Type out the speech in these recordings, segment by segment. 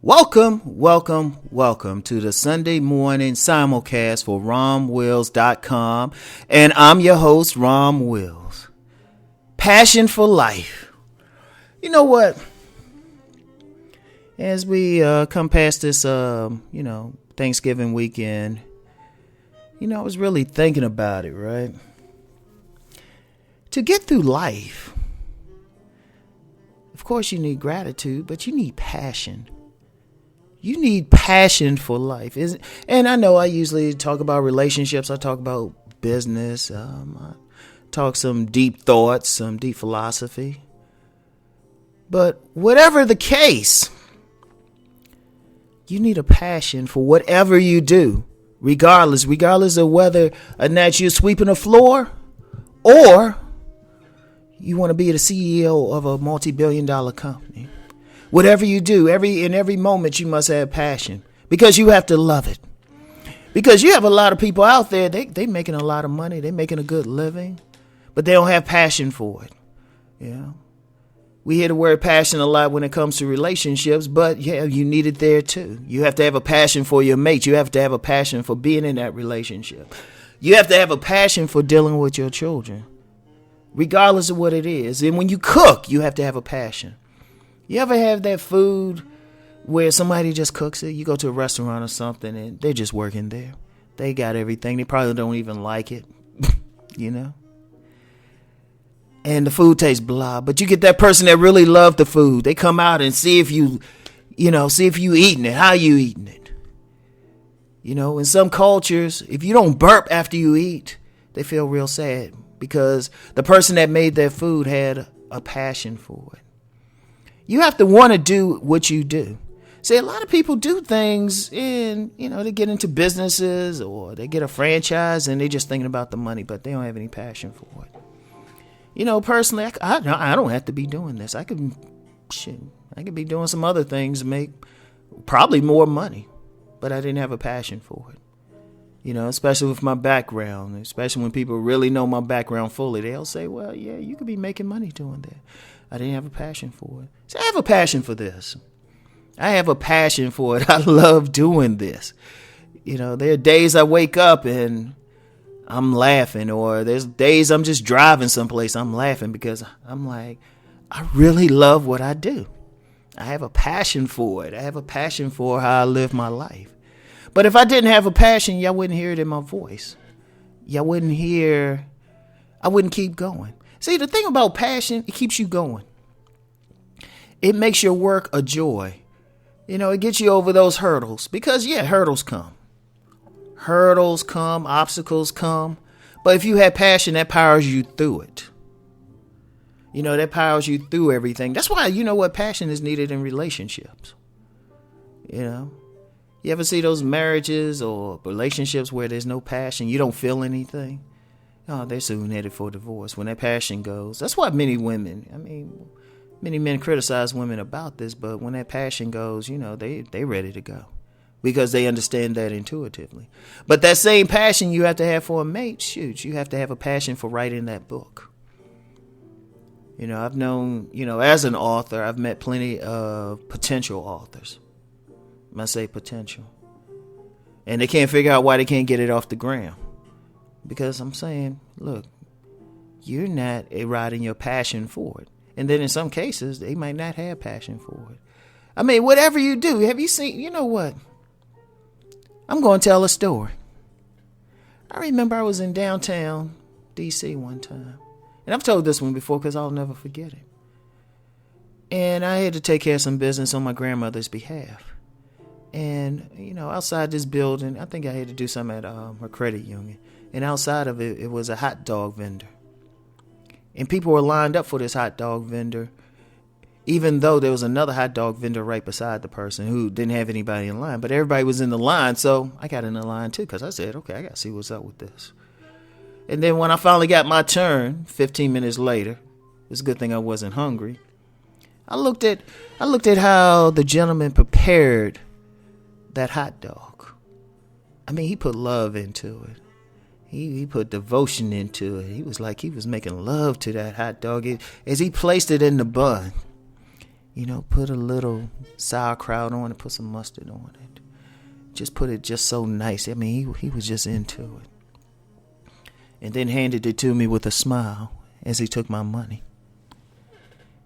Welcome to the Sunday morning simulcast for RomWills.com. And I'm your host, Rom Wills. Passion for life. You know what? As we come past this, Thanksgiving weekend, I was really thinking about it, right? To get through life, of course you need gratitude, but you need passion. You need passion for life. And I know I usually talk about relationships. I talk about business. I talk some deep thoughts, some deep philosophy. But whatever the case, you need a passion for whatever you do, regardless of whether or not you're sweeping a floor or you want to be the CEO of a multi-billion-dollar company. Whatever you do, in every moment you must have passion because you have to love it. Because you have a lot of people out there, they making a lot of money, they making a good living, but they don't have passion for it. We hear the word passion a lot when it comes to relationships, but you need it there too. You have to have a passion for your mate. You have to have a passion for being in that relationship. You have to have a passion for dealing with your children, regardless of what it is. And when you cook, you have to have a passion. You ever have that food where somebody just cooks it? You go to a restaurant or something and they're just working there. They got everything. They probably don't even like it, And the food tastes blah. But you get that person that really loved the food. They come out and see if you eating it, how you eating it. In some cultures, if you don't burp after you eat, they feel real sad because the person that made that food had a passion for it. You have to want to do what you do. See, a lot of people do things and, they get into businesses or they get a franchise and they're just thinking about the money, but they don't have any passion for it. Personally, I don't have to be doing this. I could be doing some other things to make probably more money, but I didn't have a passion for it. Especially with my background, especially when people really know my background fully, they'll say, well, yeah, you could be making money doing that. I didn't have a passion for it. So I have a passion for this. I have a passion for it. I love doing this. There are days I wake up and I'm laughing, or there's days I'm just driving someplace. I'm laughing because I'm like, I really love what I do. I have a passion for it. I have a passion for how I live my life. But if I didn't have a passion, y'all wouldn't hear it in my voice. I wouldn't keep going. See, the thing about passion, it keeps you going. It makes your work a joy. It gets you over those hurdles because, hurdles come. Hurdles come, obstacles come. But if you have passion, that powers you through it. That powers you through everything. That's why, passion is needed in relationships. You ever see those marriages or relationships where there's no passion? You don't feel anything? Oh, they're soon headed for divorce when that passion goes. That's why many men criticize women about this, but when that passion goes, they ready to go because they understand that intuitively. But that same passion you have to have for a mate, you have to have a passion for writing that book. I've known, as an author, I've met plenty of potential authors. I say potential. And they can't figure out why they can't get it off the ground. Because I'm saying, look, you're not riding your passion for it. And then in some cases, they might not have passion for it. Whatever you do, have you seen, what? I'm going to tell a story. I remember I was in downtown D.C. one time. And I've told this one before because I'll never forget it. And I had to take care of some business on my grandmother's behalf. And, outside this building, I think I had to do something at her credit union. And outside of it, it was a hot dog vendor. And people were lined up for this hot dog vendor, even though there was another hot dog vendor right beside the person who didn't have anybody in line. But everybody was in the line, so I got in the line too because I said, okay, I got to see what's up with this. And then when I finally got my turn, 15 minutes later, it's a good thing I wasn't hungry, I looked at how the gentleman prepared that hot dog. He put love into it. He put devotion into it. He was like he was making love to that hot dog as he placed it in the bun. Put a little sauerkraut on it, put some mustard on it. Just put it just so nice. I mean, he was just into it. And then handed it to me with a smile as he took my money.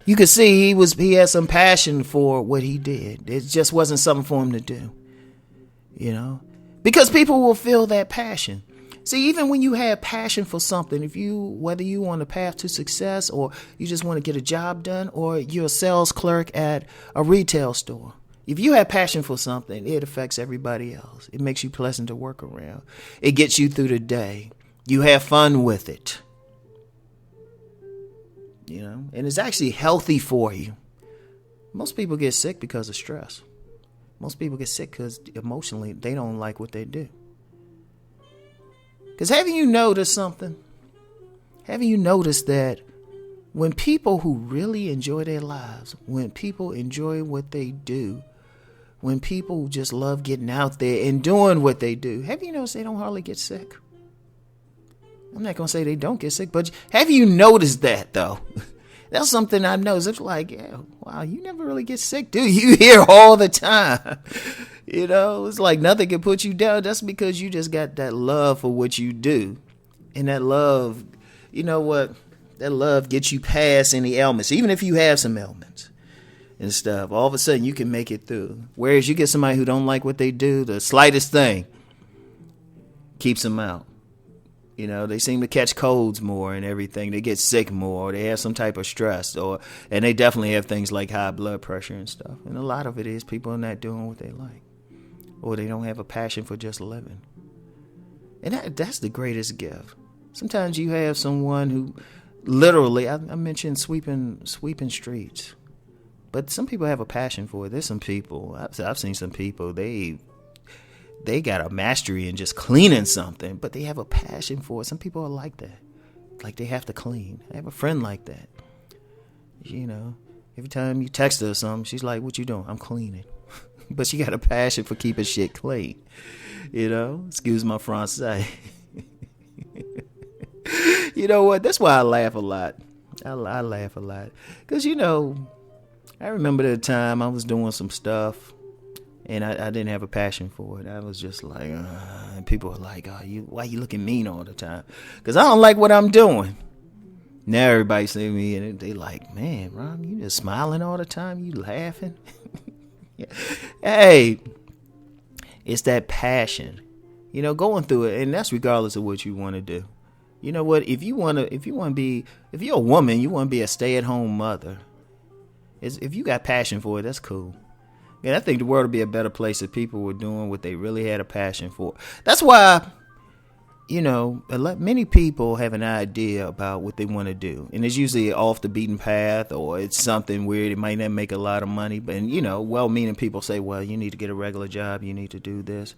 You could see he had some passion for what he did. It just wasn't something for him to do. Because people will feel that passion. See, even when you have passion for something, whether you on a path to success or you just want to get a job done or you're a sales clerk at a retail store, if you have passion for something, it affects everybody else. It makes you pleasant to work around. It gets you through the day. You have fun with it. And it's actually healthy for you. Most people get sick because of stress. Most people get sick because emotionally they don't like what they do. Because haven't you noticed something? Haven't you noticed that when people who really enjoy their lives, when people enjoy what they do, when people just love getting out there and doing what they do, have you noticed they don't hardly get sick? I'm not going to say they don't get sick, but have you noticed that, though? That's something I've noticed. It's like, yeah, wow, you never really get sick, do you? You hear all the time. It's like nothing can put you down. That's because you just got that love for what you do. And that love, that love gets you past any ailments. Even if you have some ailments and stuff, all of a sudden you can make it through. Whereas you get somebody who don't like what they do, the slightest thing keeps them out. They seem to catch colds more and everything. They get sick more. They have some type of stress, and they definitely have things like high blood pressure and stuff. And a lot of it is people are not doing what they like, or they don't have a passion for just living. And that's the greatest gift. Sometimes you have someone who, literally, I mentioned sweeping streets, but some people have a passion for it. There's some people I've seen some people they got a mastery in just cleaning something, but they have a passion for it. Some people are like that. Like they have to clean. I have a friend like that. Every time you text her or something, she's like, what you doing? I'm cleaning. But she got a passion for keeping shit clean. Excuse my Francais. You know what? That's why I laugh a lot. I laugh a lot. Because, I remember the time I was doing some stuff. And I didn't have a passion for it. I was just like, and people were like, why you looking mean all the time? Because I don't like what I'm doing. Now everybody see me and they like, man, Rom, you just smiling all the time. You laughing. Yeah. Hey, it's that passion, going through it. And that's regardless of what you want to do. You know what? If you're a woman, you want to be a stay-at-home mother. If you got passion for it, that's cool. And I think the world would be a better place if people were doing what they really had a passion for. That's why, many people have an idea about what they want to do. And it's usually off the beaten path, or it's something weird. It might not make a lot of money. But, well-meaning people say, well, you need to get a regular job. You need to do this.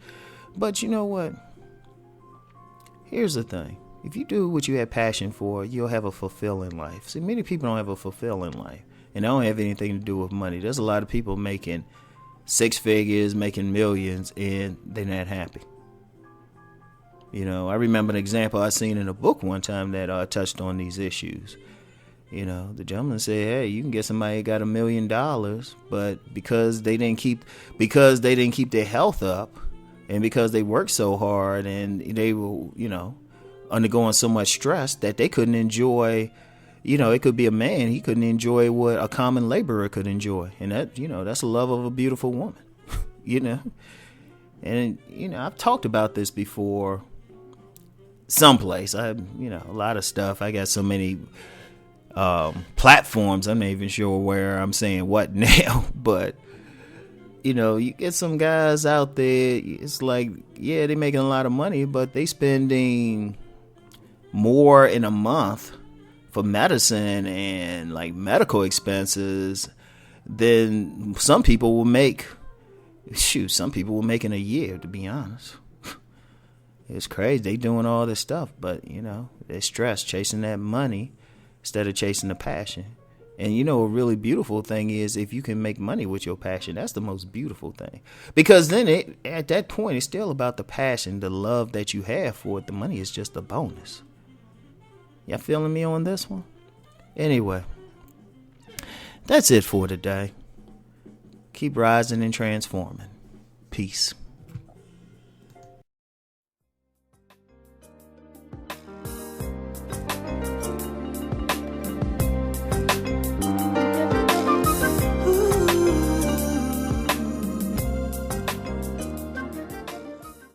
But you know what? Here's the thing. If you do what you have passion for, you'll have a fulfilling life. See, many people don't have a fulfilling life. And they don't have anything to do with money. There's a lot of people making 6 figures, making millions, and they're not happy. I remember an example I seen in a book one time that touched on these issues. The gentleman said, hey, you can get somebody who got $1 million, but because they didn't keep their health up, and because they worked so hard, and they were, undergoing so much stress that they couldn't enjoy. It could be a man. He couldn't enjoy what a common laborer could enjoy. And that, that's the love of a beautiful woman, And, I've talked about this before someplace. A lot of stuff. I got so many platforms. I'm not even sure where I'm saying what now. But, you get some guys out there. It's like, yeah, they're making a lot of money, but they spending more in a month for medicine and like medical expenses than some people will make. Some people will make in a year, to be honest. It's crazy. They doing all this stuff, but they're stressed chasing that money instead of chasing the passion. And a really beautiful thing is if you can make money with your passion, that's the most beautiful thing. Because then at that point, it's still about the passion, the love that you have for it. The money is just a bonus. Y'all feeling me on this one? Anyway, that's it for today. Keep rising and transforming. Peace.